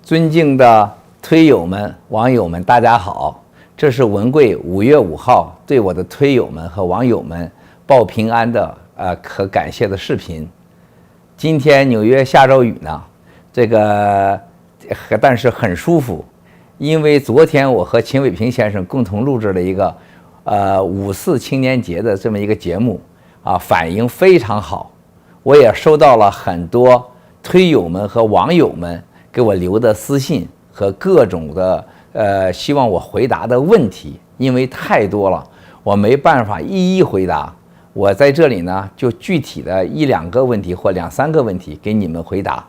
尊敬的推友们、网友们，大家好！这是文贵5月5号对我的推友们和网友们报平安的可感谢的视频。今天纽约下着雨呢，但是很舒服，因为昨天我和秦伟平先生共同录制了一个5·4青年节的这么一个节目反应非常好，我也收到了很多推友们和网友们给我留的私信和各种的希望我回答的问题，因为太多了，我没办法一一回答。我在这里呢，就具体的1、2个问题或2、3个问题给你们回答。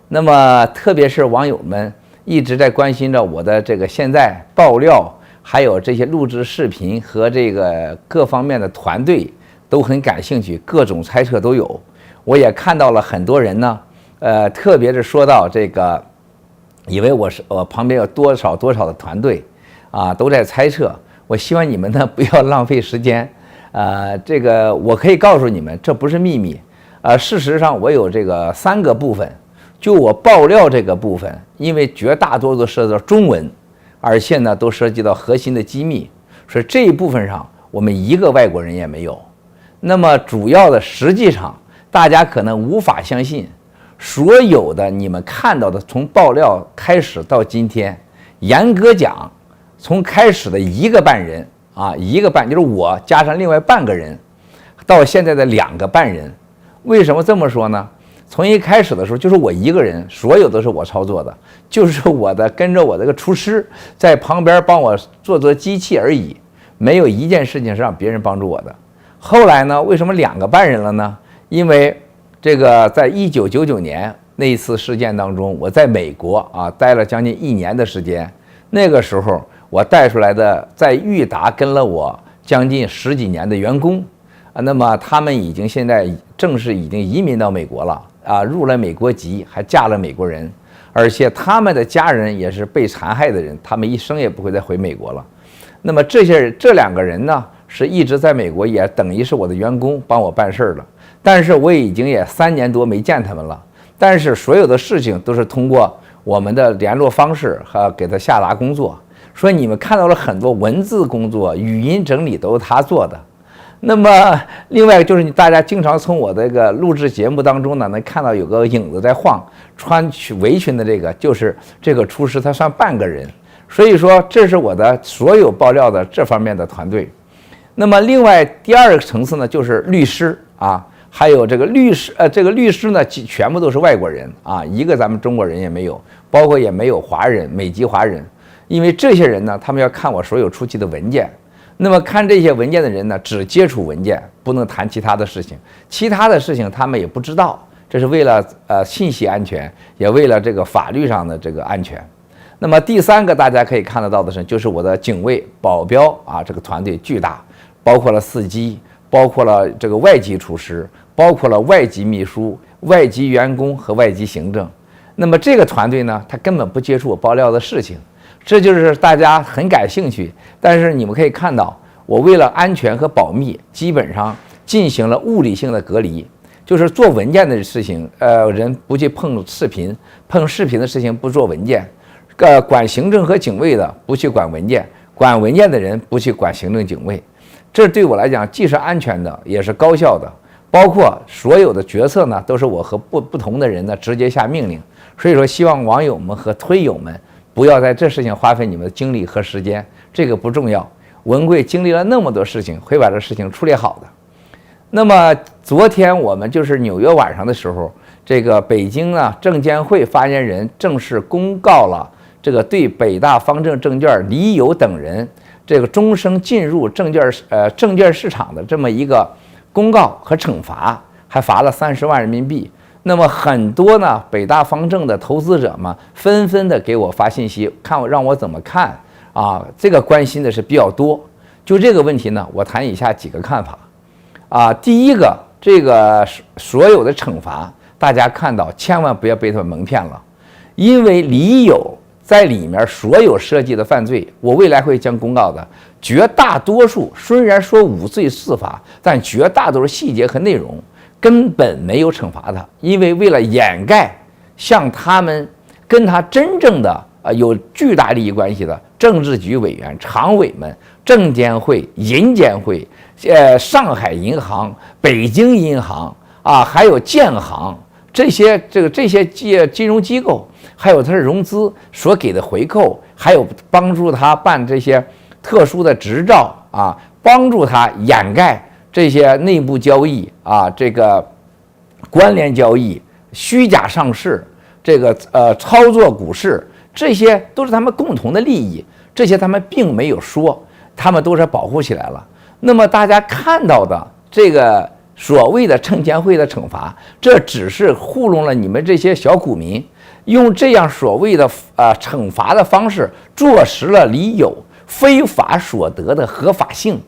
那么，特别是网友们一直在关心着我的这个现在爆料，还有这些录制视频和这个各方面的团队都很感兴趣，各种猜测都有。我也看到了很多人呢。特别是说到这个，以为我旁边有多少的团队都在猜测。我希望你们呢不要浪费时间。这个我可以告诉你们，这不是秘密。事实上我有这个3个部分。就我爆料这个部分，因为绝大多数涉及到中文，而且呢都涉及到核心的机密，所以这一部分上我们一个外国人也没有。那么主要的，实际上大家可能无法相信。所有的你们看到的，从爆料开始到今天，严格讲，从开始的1个半人1个半就是我加上另外半个人，到现在的2个半人。为什么这么说呢？从一开始的时候就是我一个人，所有都是我操作的，就是我的跟着我这个厨师在旁边帮我做机器而已，没有一件事情是让别人帮助我的。后来呢，为什么2个半人了呢？因为这个在1999年那一次事件当中，我在美国待了将近1年的时间。那个时候我带出来的在裕达跟了我将近10几年的员工那么他们现在正式已经移民到美国了入了美国籍，还嫁了美国人，而且他们的家人也是被残害的人，他们一生也不会再回美国了。那么这2个人呢，是一直在美国，也等于是我的员工，帮我办事了。但是我已经也3年多没见他们了，但是所有的事情都是通过我们的联络方式和给他下达工作，所以你们看到了很多文字工作、语音整理都是他做的。那么另外就是大家经常从我这个录制节目当中呢，能看到有个影子在晃，穿围裙的就是这个厨师，他算半个人。所以说这是我的所有爆料的这方面的团队。那么另外第2个层次呢，就是律师还有这个律师呢，全部都是外国人一个咱们中国人也没有，包括也没有华人，美籍华人。因为这些人呢，他们要看我所有出去的文件，那么看这些文件的人呢，只接触文件，不能谈其他的事情，其他的事情他们也不知道，这是为了信息安全，也为了这个法律上的这个安全。那么第3个大家可以看得到的是，就是我的警卫保镖这个团队巨大，包括了司机，包括了这个外籍厨师，包括了外籍秘书、外籍员工和外籍行政。那么这个团队呢，他根本不接触我爆料的事情，这就是大家很感兴趣。但是你们可以看到，我为了安全和保密，基本上进行了物理性的隔离，就是做文件的事情，人不去碰视频，碰视频的事情不做文件，管行政和警卫的不去管文件，管文件的人不去管行政警卫。这对我来讲既是安全的，也是高效的。包括所有的决策呢，都是我和不同的人呢直接下命令。所以说，希望网友们和推友们不要在这事情花费你们的精力和时间，这个不重要。文贵经历了那么多事情，会把这事情处理好的。那么昨天我们就是纽约晚上的时候，这个北京呢证监会发言人正式公告了这个对北大方正证券李友等人这个终生进入证券市场的这么一个公告和惩罚，还罚了30万人民币。那么很多呢北大方正的投资者嘛，纷纷的给我发信息，让我怎么看这个关心的是比较多。就这个问题呢，我谈以下几个看法第一个，这个所有的惩罚，大家看到千万不要被他们蒙骗了，因为李友在里面所有涉及的犯罪，我未来会将公告的，绝大多数虽然说无罪释法，但绝大多数细节和内容根本没有惩罚他，因为为了掩盖向他们跟他真正的有巨大利益关系的政治局委员、常委们、证监会、银监会、上海银行、北京银行啊，还有建行这些金融机构，还有它的融资所给的回扣，还有帮助他办这些特殊的执照啊，帮助他掩盖这些内部交易啊，这个关联交易、虚假上市、这个操作股市，这些都是他们共同的利益，这些他们并没有说，他们都是保护起来了。那么大家看到的这个所谓的证监会的惩罚，这只是糊弄了你们这些小股民，用这样所谓的惩罚的方式，坐实了李友非法所得的合法性。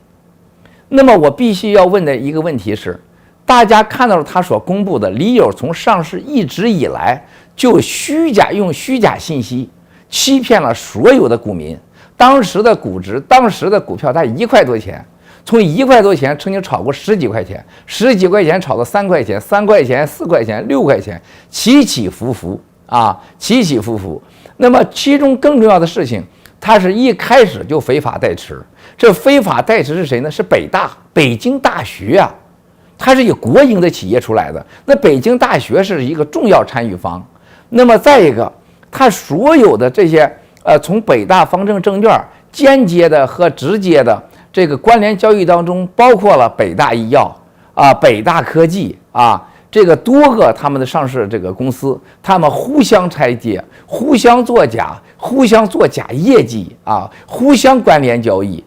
那么我必须要问的一个问题是，大家看到了他所公布的李友从上市一直以来就用虚假信息欺骗了所有的股民，当时的股值，当时的股票它1块多钱，从1块多钱曾经炒过10几块钱，10几块钱炒到3块钱，3块钱、4块钱、6块钱，起起伏伏啊，起起伏伏。那么其中更重要的事情，他是一开始就非法代持。这非法代持是谁呢？是北京大学啊，它是以国营的企业出来的。那北京大学是一个重要参与方。那么再一个，它所有的这些从北大方正证券间接的和直接的这个关联交易当中，包括了北大医药啊、北大科技啊，这个多个他们的上市这个公司，他们互相拆借、互相作假、互相做假业绩啊，互相关联交易。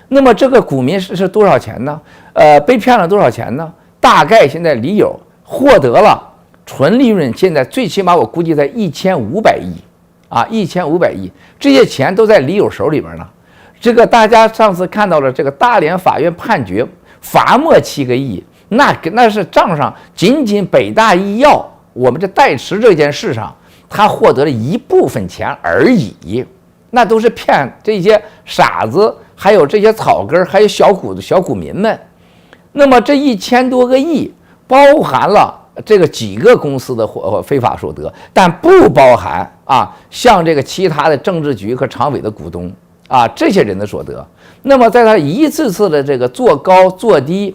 那么这个股民是多少钱呢？被骗了多少钱呢？大概现在李友获得了纯利润，现在最起码我估计在1500亿啊，1500亿，这些钱都在李友手里边呢。这个大家上次看到了这个大连法院判决罚没7个亿，那是账上仅仅北大医药我们这代持这件事上，他获得了一部分钱而已，那都是骗这些傻子，还有这些草根，还有小股民们。那么这1000多个亿包含了这个几个公司的非法所得，但不包含像这个其他的政治局和常委的股东这些人的所得。那么在他一次次的这个做高做低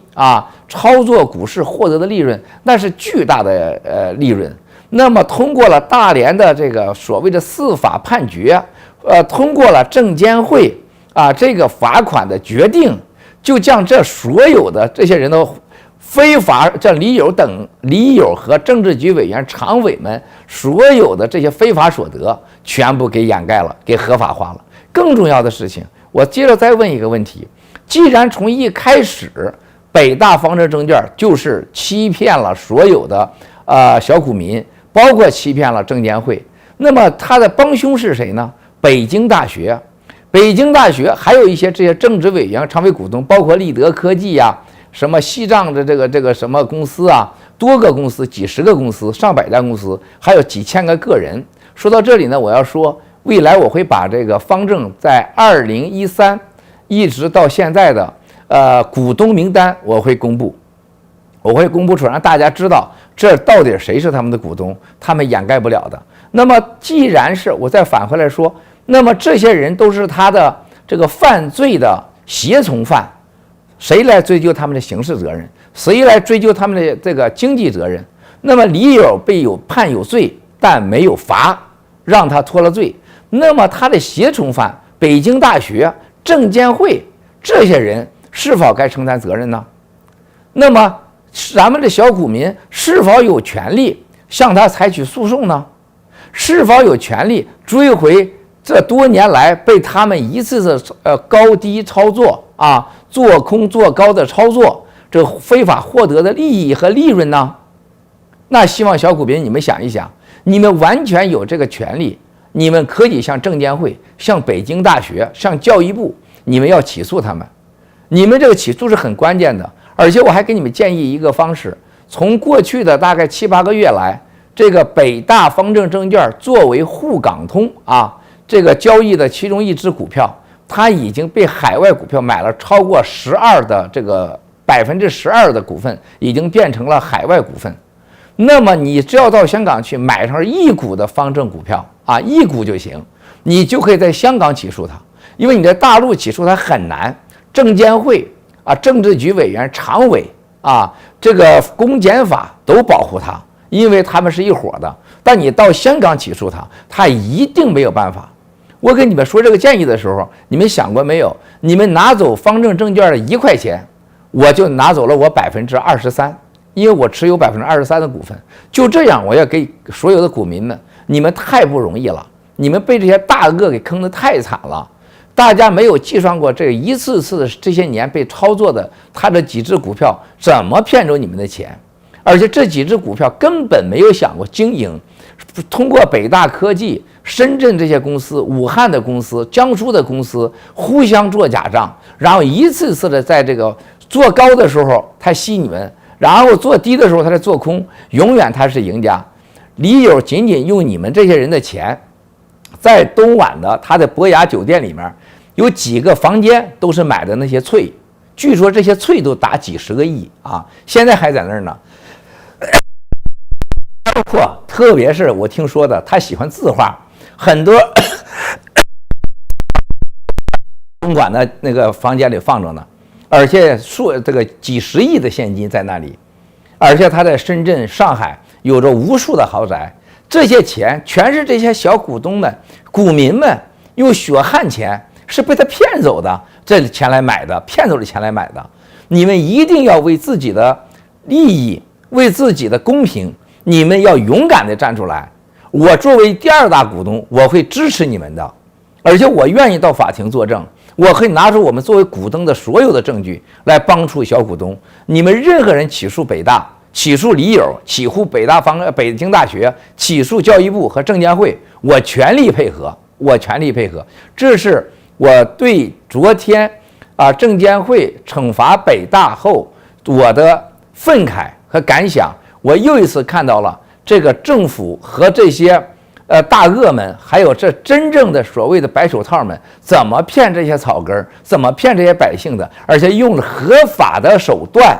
操作股市获得的利润，那是巨大的利润。那么通过了大连的这个所谓的司法判决，通过了证监会这个罚款的决定，就将这所有的这些人的非法，这李友和政治局委员、常委们所有的这些非法所得全部给掩盖了，给合法化了。更重要的事情，我接着再问一个问题：既然从一开始北大方正证券就是欺骗了所有的小股民，包括欺骗了证监会，那么他的帮凶是谁呢？北京大学。北京大学还有一些这些政治委员、常委股东，包括立德科技什么西藏的这个什么公司多个公司、几十个公司、上百家公司，还有几千个个人。说到这里呢，我要说，未来我会把这个方正在2013一直到现在的股东名单我会公布出来，让大家知道这到底谁是他们的股东，他们掩盖不了的。那么既然是我再返回来说，那么这些人都是他的这个犯罪的胁从犯，谁来追究他们的刑事责任？谁来追究他们的这个经济责任？那么李友被判有罪，但没有罚，让他脱了罪。那么他的胁从犯，北京大学、证监会这些人是否该承担责任呢？那么咱们的小股民是否有权利向他采取诉讼呢？是否有权利追回这多年来被他们一次次高低操作做空做高的操作，这非法获得的利益和利润呢？那希望小股民你们想一想，你们完全有这个权利，你们可以向证监会、向北京大学、向教育部，你们要起诉他们。你们这个起诉是很关键的，而且我还给你们建议一个方式，从过去的大概7、8个月来，这个北大方正证券作为沪港通这个交易的其中一只股票，它已经被海外股票买了超过12%的这个12%的股份，已经变成了海外股份。那么你只要到香港去买上1股的方正股票啊，1股就行，你就可以在香港起诉他，因为你在大陆起诉他很难，证监会啊、政治局委员、常委啊，这个公检法都保护他，因为他们是一伙的。但你到香港起诉他，他一定没有办法。我跟你们说这个建议的时候，你们想过没有？你们拿走方正证券的1块钱，我就拿走了我23%，因为我持有23%的股份。就这样，我要给所有的股民们，你们太不容易了，你们被这些大鳄给坑得太惨了。大家没有计算过这一次次的这些年被操作的他这几只股票怎么骗走你们的钱，而且这几只股票根本没有想过经营，通过北大科技、深圳这些公司、武汉的公司、江苏的公司互相做假账，然后一次次的在这个做高的时候他吸你们，然后做低的时候他在做空，永远他是赢家。李友仅仅用你们这些人的钱，在东莞的他的博雅酒店里面有几个房间都是买的那些翠，据说这些翠都达几十个亿啊，现在还在那儿呢。包括特别是我听说的，他喜欢字画，很多东莞的那个房间里放着呢，而且这个几十亿的现金在那里，而且他在深圳、上海有着无数的豪宅，这些钱全是这些小股东们、股民们用血汗钱是被他骗走的，这钱来买的，骗走的钱来买的。你们一定要为自己的利益、为自己的公平，你们要勇敢地站出来。我作为第2大股东，我会支持你们的，而且我愿意到法庭作证，我可以拿出我们作为股东的所有的证据来帮助小股东。你们任何人起诉北大、起诉李友、起诉北京大学、起诉教育部和证监会，我全力配合，我全力配合。这是我对昨天证监会惩罚北大后我的愤慨和感想。我又一次看到了这个政府和这些大鳄们，还有这真正的所谓的白手套们，怎么骗这些草根，怎么骗这些百姓的，而且用合法的手段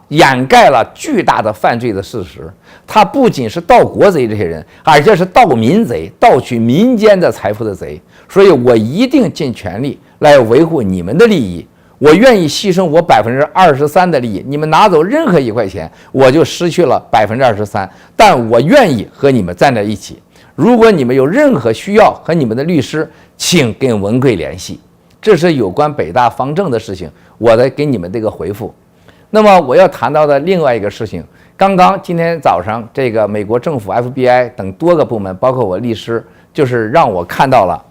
掩盖了巨大的犯罪的事实。他不仅是盗国贼这些人，而且是盗民贼，盗取民间的财富的贼。所以我一定尽全力来维护你们的利益。我愿意牺牲我23%的利益，你们拿走任何1块钱，我就失去了23%。但我愿意和你们站在一起。如果你们有任何需要和你们的律师，请跟文贵联系。这是有关北大方正的事情，我在给你们这个回复。那么我要谈到的另外一个事情，今天早上这个美国政府 FBI 等多个部门，包括我律师，就是让我看到了，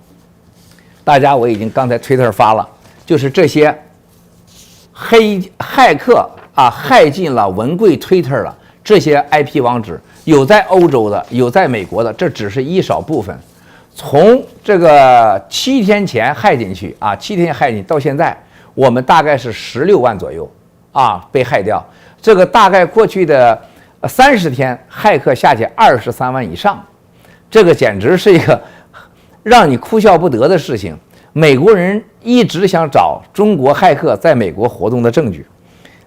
大家我已经刚才推特发了，就是这些骇客害进了文贵 Twitter 了，这些 IP 网址有在欧洲的，有在美国的，这只是一少部分。从这个7天前害进去7天害进到现在，我们大概是16万左右被害掉。这个大概过去的30天，骇客下去23万以上，这个简直是一个让你哭笑不得的事情。美国人一直想找中国骇客在美国活动的证据，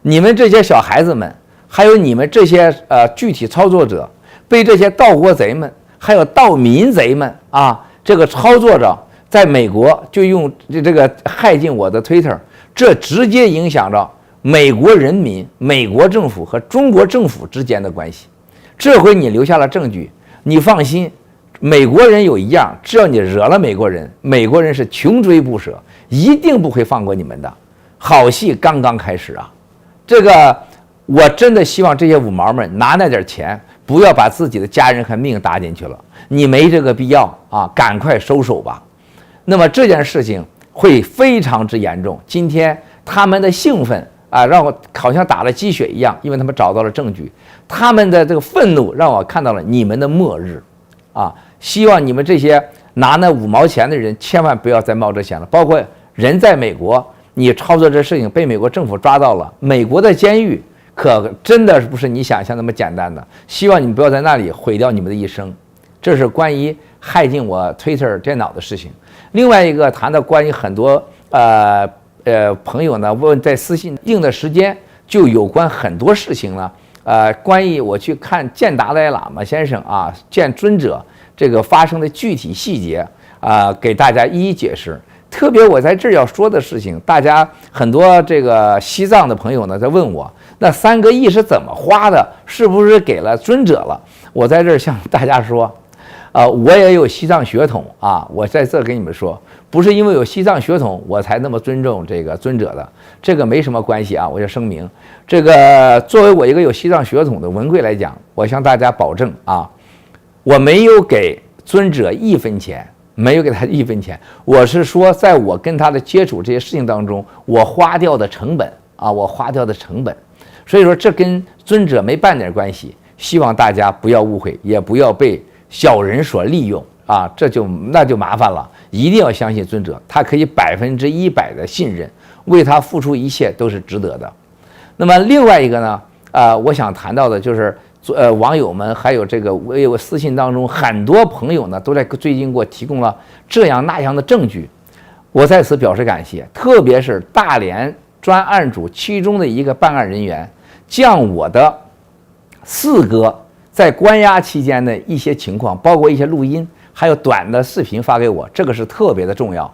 你们这些小孩子们，还有你们这些具体操作者，被这些盗国贼们，还有盗民贼们这个操作者在美国就用这个害进我的 Twitter， 这直接影响着美国人民、美国政府和中国政府之间的关系。这回你留下了证据，你放心。美国人有一样，只要你惹了美国人，美国人是穷追不舍，一定不会放过你们的。好戏刚刚开始这个我真的希望这些五毛们拿那点钱，不要把自己的家人和命搭进去了，你没这个必要赶快收手吧。那么这件事情会非常之严重。今天他们的兴奋让我好像打了鸡血一样，因为他们找到了证据。他们的这个愤怒让我看到了你们的末日希望你们这些拿那5毛钱的人千万不要再冒这险了。包括人在美国，你操作这事情被美国政府抓到了，美国的监狱可真的不是你想象那么简单的。希望你们不要在那里毁掉你们的一生。这是关于害进我 Twitter 电脑的事情。另外一个谈到关于很多朋友呢问在私信定的时间，就有关很多事情呢关于我去看见达赖喇嘛先生啊，见尊者这个发生的具体细节给大家一一解释。特别我在这儿要说的事情，大家很多这个西藏的朋友呢在问我，那3个亿是怎么花的？是不是给了尊者了？我在这儿向大家说，我也有西藏血统啊，我在这儿跟你们说，不是因为有西藏血统我才那么尊重这个尊者的，这个没什么关系啊。我要声明，这个作为我一个有西藏血统的文贵来讲，我向大家保证啊，我没有给尊者1分钱。没有给他1分钱，我是说，在我跟他的接触这些事情当中，我花掉的成本啊，所以说这跟尊者没半点关系，希望大家不要误会，也不要被小人所利用啊，那就麻烦了。一定要相信尊者，他可以100%的信任，为他付出一切都是值得的。那么另外一个呢，我想谈到的就是网友们还有这个为我私信当中很多朋友呢，都在最近给我提供了这样那样的证据，我在此表示感谢。特别是大连专案组其中的一个办案人员，将我的4哥在关押期间的一些情况，包括一些录音，还有短的视频发给我，这个是特别的重要，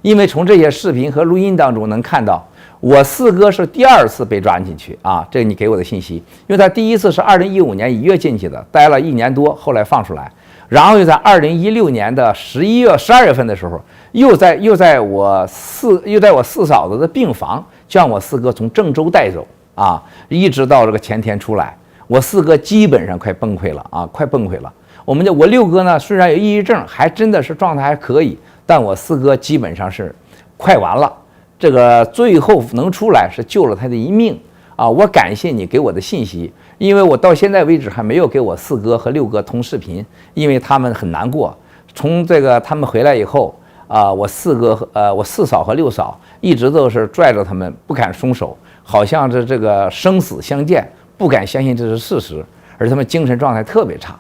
因为从这些视频和录音当中能看到。我4哥是第2次被抓进去啊，这你给我的信息，因为他第1次是2015年1月进去的，待了1年多，后来放出来，然后又在2016年的12月份的时候，又在我四嫂子的病房将我4哥从郑州带走啊，一直到这个前天出来，我4哥基本上快崩溃了啊，快崩溃了。我6哥呢，虽然有抑郁症，还真的是状态还可以，但我4哥基本上是快完了。这个最后能出来是救了他的一命啊！我感谢你给我的信息，因为我到现在为止还没有给我4哥和6哥通视频，因为他们很难过。从这个他们回来以后啊，我4哥我4嫂和6嫂一直都是拽着他们不敢松手，好像是这个生死相见，不敢相信这是事实，而他们精神状态特别差。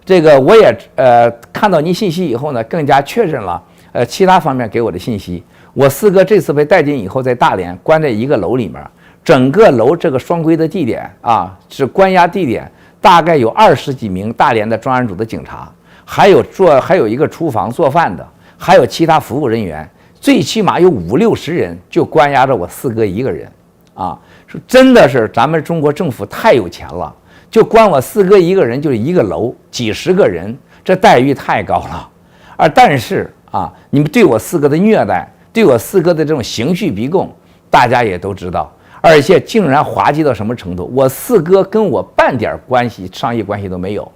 这个我也看到您信息以后呢，更加确认了其他方面给我的信息。我4哥这次被带进以后，在大连关在一个楼里面，整个楼这个双规的地点啊，是关押地点，大概有20几名大连的专案组的警察，还有一个厨房做饭的，还有其他服务人员，最起码有50-60人就关押着我4哥一个人啊！说真的是咱们中国政府太有钱了，就关我4哥一个人，就是一个楼几十个人，这待遇太高了。但是啊，你们对我4哥的虐待，对我4哥的这种刑讯逼供，大家也都知道，而且竟然滑稽到什么程度？我4哥跟我半点关系、商业关系都没有。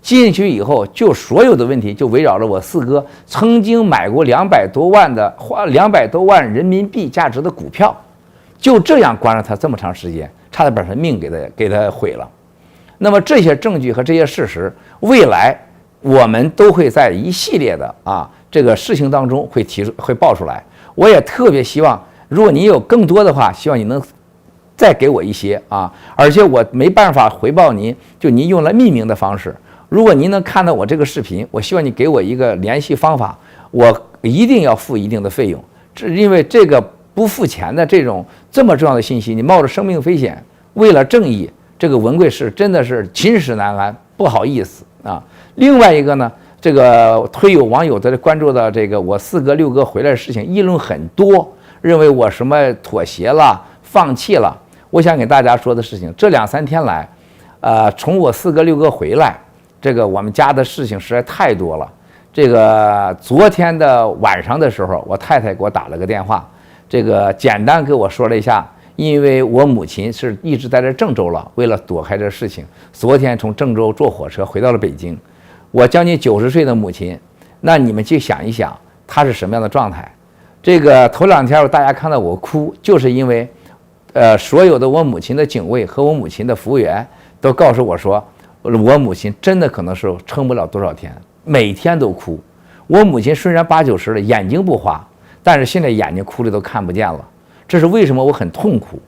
进去以后，就所有的问题就围绕着我4哥曾经买过200多万人民币价值的股票，就这样关了他这么长时间，差点把他命给他毁了。那么这些证据和这些事实，未来我们都会在一系列的这个事情当中会爆出来。我也特别希望，如果你有更多的话，希望你能再给我一些而且我没办法回报您，就您用了匿名的方式。如果您能看到我这个视频，我希望你给我一个联系方法，我一定要付一定的费用。因为这个不付钱的这么重要的信息，你冒着生命危险，为了正义，这个文贵是真的是寝食难安，不好意思啊。另外一个呢，这个推有网友在关注到这个我4哥6哥回来的事情，议论很多，认为我什么妥协了、放弃了。我想给大家说的事情，这2-3天来，从我4哥6哥回来，这个我们家的事情实在太多了。这个昨天的晚上的时候，我太太给我打了个电话，这个简单给我说了一下，因为我母亲是一直在这郑州了，为了躲开这事情，昨天从郑州坐火车回到了北京。我将近90岁的母亲，那你们去想一想，她是什么样的状态？这个头2天大家看到我哭，就是因为，所有的我母亲的警卫和我母亲的服务员都告诉我说，我母亲真的可能是撑不了多少天，每天都哭。我母亲虽然80-90了，眼睛不花，但是现在眼睛哭的都看不见了。这是为什么我很痛苦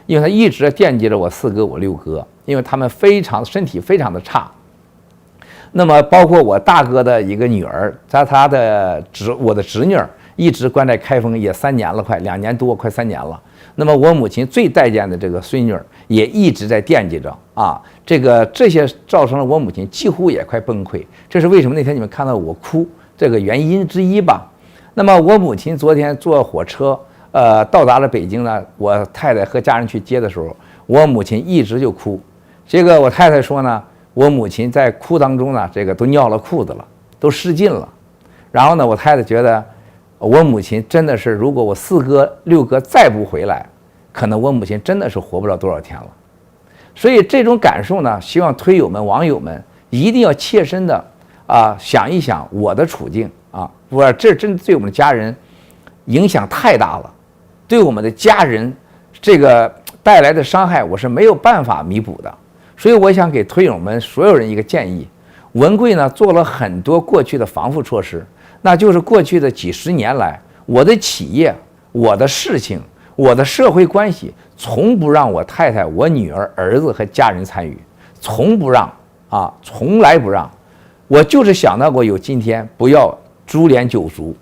因为她一直惦记着我4哥我6哥，因为他们身体非常的差。那么包括我大哥的一个女儿，他的我的侄女一直关在开封也3年了，快2年多，快3年了。那么我母亲最待见的这个孙女儿也一直在惦记着啊，这些造成了我母亲几乎也快崩溃。这是为什么那天你们看到我哭这个原因之一吧。那么我母亲昨天坐火车到达了北京呢，我太太和家人去接的时候，我母亲一直就哭。这个我太太说呢，我母亲在哭当中呢，这个都尿了裤子了，都失禁了。然后呢，我太太觉得我母亲真的是，如果我4哥6哥再不回来，可能我母亲真的是活不了多少天了。所以这种感受呢，希望推友们、网友们一定要切身的想一想我的处境啊，这真的对我们的家人影响太大了，对我们的家人这个带来的伤害，我是没有办法弥补的。所以我想给推友们所有人一个建议，文贵呢做了很多过去的防护措施，那就是过去的几十年来，我的企业、我的事情、我的社会关系，从不让我太太、我女儿、儿子和家人参与，从不让从来不让。我就是想到过有今天，不要株连九族。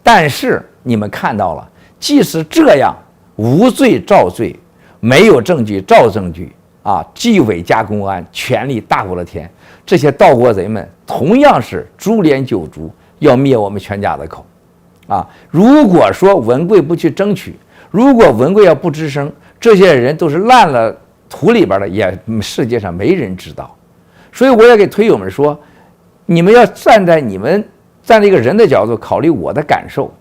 但是你们看到了，即使这样，无罪照罪，没有证据照证据纪委加公安，权力大过了天。这些盗国贼们同样是株连九族，要灭我们全家的口如果说文贵不去争取，如果文贵要不吱声，这些人都是烂了土里边的，也世界上没人知道。所以我也给推友们说，你们要站在一个人的角度考虑我的感受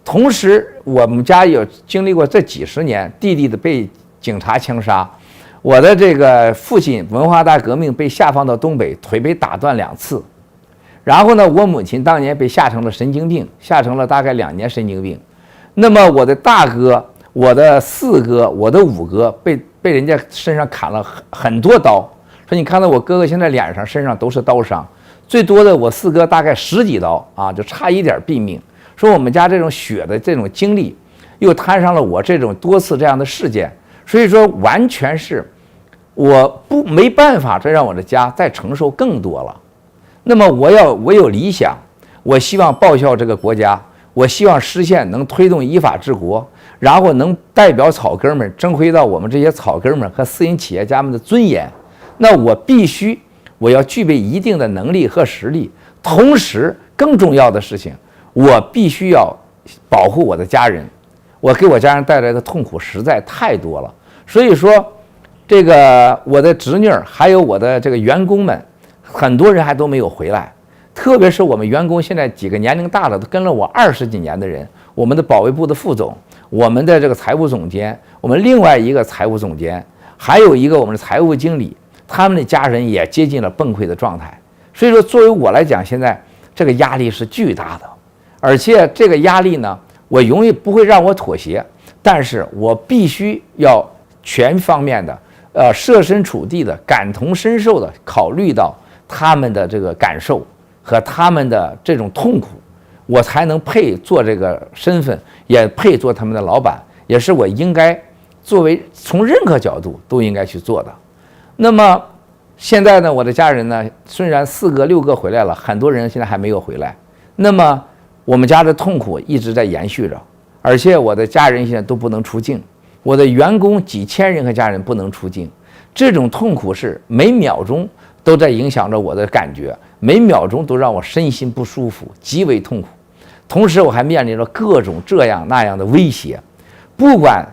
同时我们家有经历过这几十年，弟弟的被警察枪杀，我的这个父亲文化大革命被下放到东北，腿被打断2次。然后呢，我母亲当年被吓成了神经病，吓成了大概2年神经病。那么我的大哥、我的4哥、我的5哥被人家身上砍了很多刀。说你看到我哥哥现在脸上、身上都是刀伤，最多的我4哥大概10几刀就差一点毙命。说我们家这种血的这种经历，又摊上了我这种多次这样的事件，所以说完全是我没办法再让我的家再承受更多了。那么我有理想，我希望报效这个国家，我希望实现能推动依法治国，然后能代表草根们争回到我们这些草根们和私营企业家们的尊严。那我要具备一定的能力和实力，同时更重要的事情，我必须要保护我的家人。我给我家人带来的痛苦实在太多了，所以说这个我的侄女还有我的这个员工们，很多人还都没有回来。特别是我们员工现在几个年龄大了，都跟了我20几年的人，我们的保卫部的副总，我们的这个财务总监，我们另外一个财务总监，还有一个我们的财务经理，他们的家人也接近了崩溃的状态。所以说作为我来讲，现在这个压力是巨大的，而且这个压力呢，我永远不会让我妥协，但是我必须要全方面的设身处地的感同身受的考虑到他们的这个感受和他们的这种痛苦，我才能配做这个身份，也配做他们的老板，也是我应该作为从任何角度都应该去做的。那么现在呢，我的家人呢，虽然4个6个回来了，很多人现在还没有回来，那么我们家的痛苦一直在延续着，而且我的家人现在都不能出境，我的员工几千人和家人不能出境，这种痛苦是每秒钟都在影响着我的感觉，每秒钟都让我身心不舒服，极为痛苦。同时我还面临着各种这样那样的威胁，不管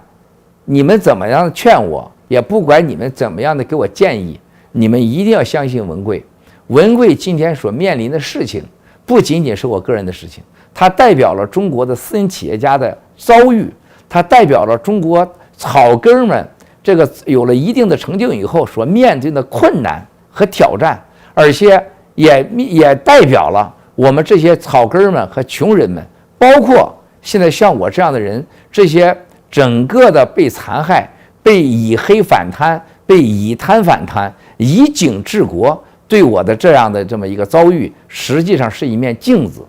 你们怎么样劝我，也不管你们怎么样的给我建议，你们一定要相信文贵。文贵今天所面临的事情不仅仅是我个人的事情，它代表了中国的私营企业家的遭遇，它代表了中国草根们这个有了一定的成就以后所面对的困难和挑战，而且也代表了我们这些草根们和穷人们，包括现在像我这样的人，这些整个的被残害、被以黑反贪、被以贪反贪、以警治国，对我的这样的这么一个遭遇，实际上是一面镜子。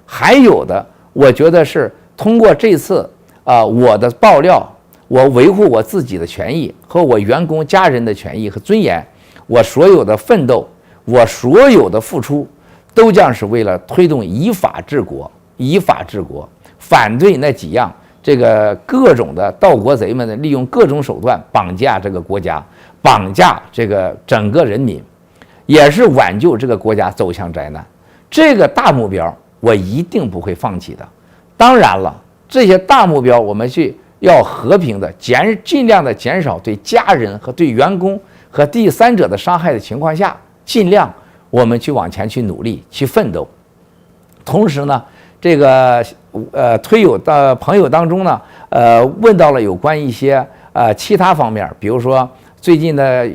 还有的，我觉得是通过这次我的爆料，我维护我自己的权益和我员工家人的权益和尊严，我所有的奋斗，我所有的付出，都将是为了推动依法治国，依法治国，反对那几样这个各种的盗国贼们呢，利用各种手段绑架这个国家，绑架这个整个人民，也是挽救这个国家走向灾难。这个大目标我一定不会放弃的。当然了，这些大目标我们要和平的尽量的减少对家人和对员工和第三者的伤害的情况下，尽量我们去往前去努力去奋斗。同时呢，这个推友的朋友当中呢，问到了有关一些其他方面，比如说最近的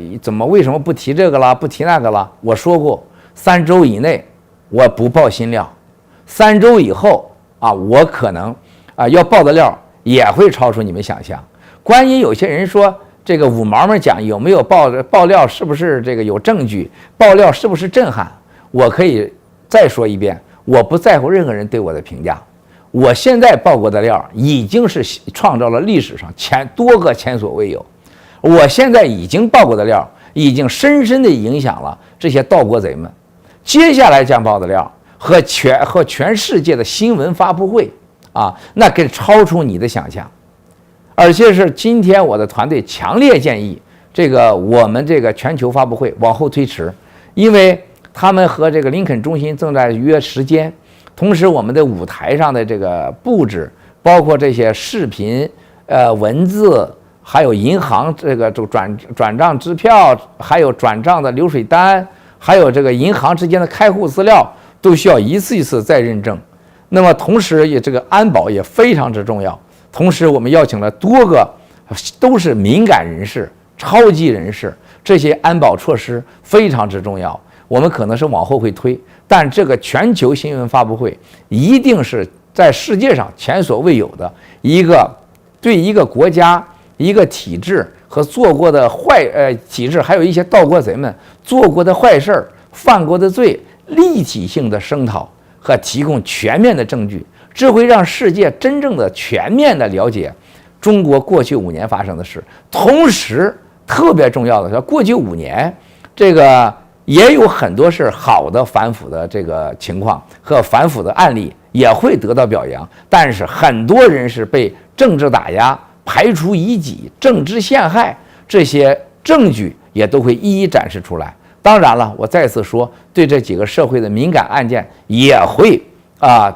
为什么不提这个了，不提那个了？我说过，3周以内我不爆新料，3周以后我可能要爆的料也会超出你们想象。关于有些人说这个五毛们讲有没有爆料，是不是这个有证据，爆料是不是震撼，我可以再说一遍，我不在乎任何人对我的评价。我现在爆过的料已经是创造了历史上多个前所未有。我现在已经爆过的料已经深深的影响了这些盗国贼们。接下来将爆的料和全世界的新闻发布会那更超出你的想象。而且是今天我的团队强烈建议我们这个全球发布会往后推迟，因为他们和这个林肯中心正在约时间，同时我们的舞台上的这个布置，包括这些视频、文字，还有银行这个转账支票，还有转账的流水单，还有这个银行之间的开户资料，都需要一次一次再认证。那么同时也这个安保也非常之重要。同时我们邀请了多个都是敏感人士、超级人士，这些安保措施非常之重要。我们可能是往后会推，但这个全球新闻发布会一定是在世界上前所未有的对一个国家、一个体制和做过的体制，还有一些盗国贼们做过的坏事、犯过的罪，立体性的声讨和提供全面的证据，这会让世界真正的全面的了解中国过去5年发生的事。同时特别重要的是，过去5年这个也有很多是好的反腐的这个情况和反腐的案例也会得到表扬，但是很多人是被政治打压、排除异己、政治陷害，这些证据也都会一一展示出来。当然了，我再次说，对这几个社会的敏感案件也会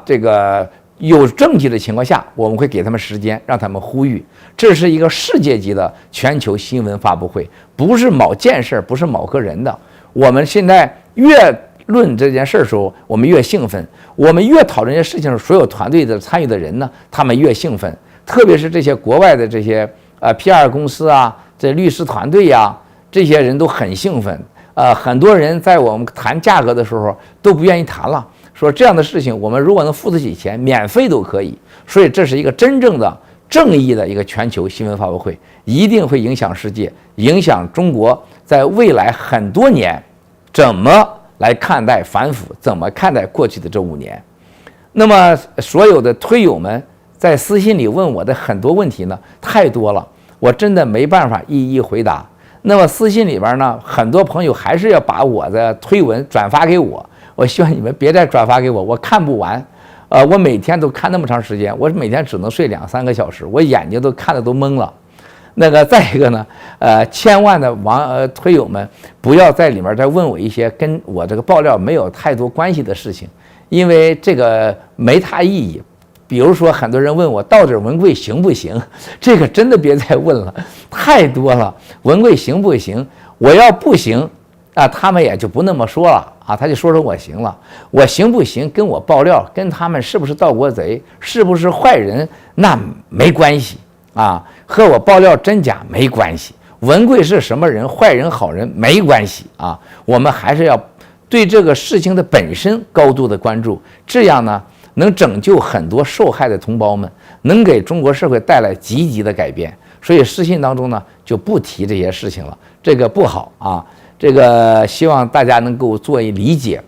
这个有证据的情况下，我们会给他们时间，让他们呼吁。这是一个世界级的全球新闻发布会，不是某件事，不是某个人的。我们现在越论这件事的时候，我们越兴奋；我们越讨论这些事情的时候，所有团队的参与的人呢，他们越兴奋。特别是这些国外的这些PR 公司这律师团队这些人都很兴奋。很多人在我们谈价格的时候都不愿意谈了，说这样的事情我们如果能付得起钱，免费都可以。所以这是一个真正的正义的一个全球新闻发布会，一定会影响世界，影响中国在未来很多年怎么来看待反腐，怎么看待过去的这5年。那么所有的推友们在私信里问我的很多问题呢，太多了，我真的没办法一一回答。那么私信里边呢，很多朋友还是要把我的推文转发给我，我希望你们别再转发给我，我看不完。我每天都看那么长时间，我每天只能睡2-3个小时，我眼睛都看得都懵了。再一个呢，千万的推友们不要在里面再问我一些跟我这个爆料没有太多关系的事情，因为这个没太意义。比如说很多人问我到底文贵行不行，这个真的别再问了，太多了。文贵行不行，我要不行他们也就不那么说了他就说我行了。我行不行跟我爆料，跟他们是不是盗国贼，是不是坏人，那没关系和我爆料真假没关系。文贵是什么人，坏人好人没关系我们还是要对这个事情的本身高度的关注，这样呢能拯救很多受害的同胞们，能给中国社会带来积极的改变。所以私信当中呢就不提这些事情了，这个不好这个希望大家能够做一理解。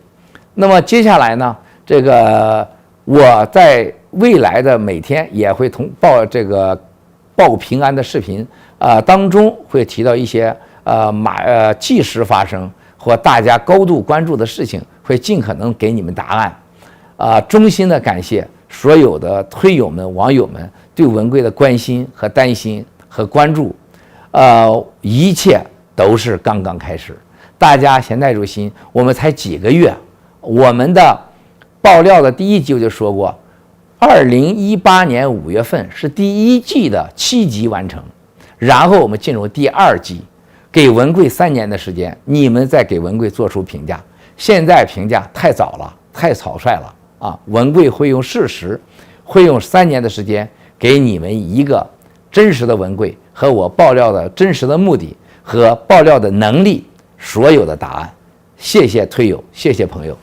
那么接下来呢，这个我在未来的每天也会报平安的视频当中会提到一些即时发生或大家高度关注的事情，会尽可能给你们答案衷心的感谢所有的推友们、网友们对文贵的关心和担心和关注，一切都是刚刚开始。大家先耐住心，我们才几个月。我们的爆料的第一集我就说过，2018年5月份是第1季的7集完成，然后我们进入第2季，给文贵3年的时间，你们再给文贵做出评价。现在评价太早了，太草率了啊！文贵会用事实，会用3年的时间给你们一个真实的文贵和我爆料的真实的目的和爆料的能力所有的答案。谢谢推友，谢谢朋友。